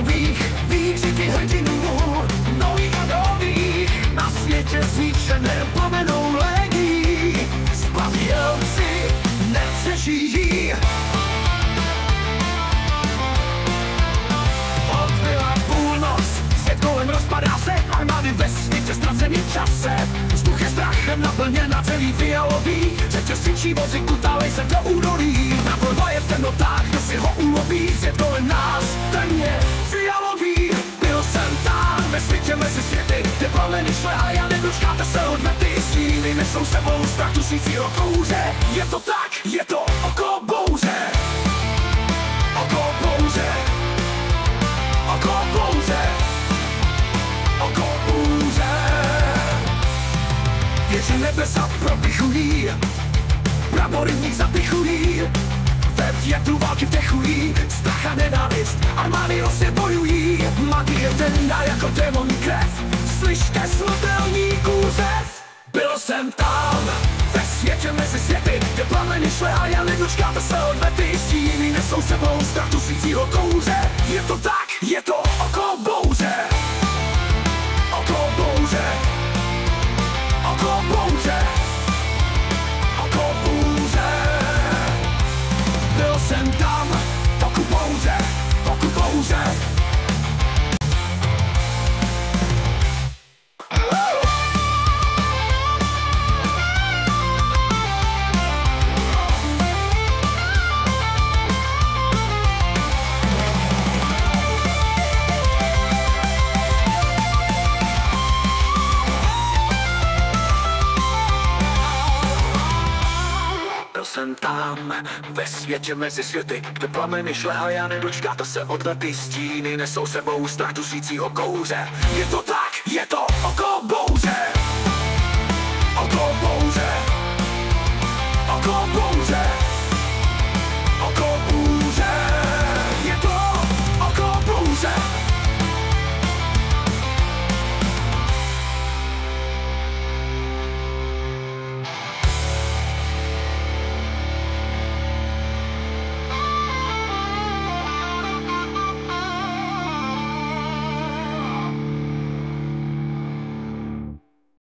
fialových, výkřiky hrdinů, nových a nových, na světě zničené plamenou legí, zbavělci nepřežijí. Odbyla půlnoc, svět kolem rozpadá se, armády ve světě ztraceným čase. Vzduch je strachem naplněn celý fialový, řeče svičí vozy, kutávají se do údolí. Na boje v temnotách, kdo si ho uloví, svět kolem nás, ten je fialový. Byl jsem tam ve světě mezi světy, kde plameny šle a já nedočkáte se odmety. Stíny nesou sebou strach dusícího kouře, je to tak, je to oko bouře. Oko bouře. Oko bouře. Oko bouře. Věři nebesa propichují, prapory v nich zapichují, ve větru války vdechují, strach a nenávist, armády rozně bojují. Magie ten dá jako démonní krev, slyšte smrtelníků řev. Byl jsem tam, ve světě mezi světy, kde plameny šle a já nedočkáte se odvety. Stíny nesou sebou strach dusícího kouře, je to tak, je to oko bouře. Oko bouře. Oko bouře. Oko bouře. Byl jsem tam, oku bouře, oku bouře. Jsem tam, ve světě mezi světy, kde plameny šle a já nedočkáte se odvety. Stíny nesou sebou strach dusícího kouře, je to tak, je to oko bouře.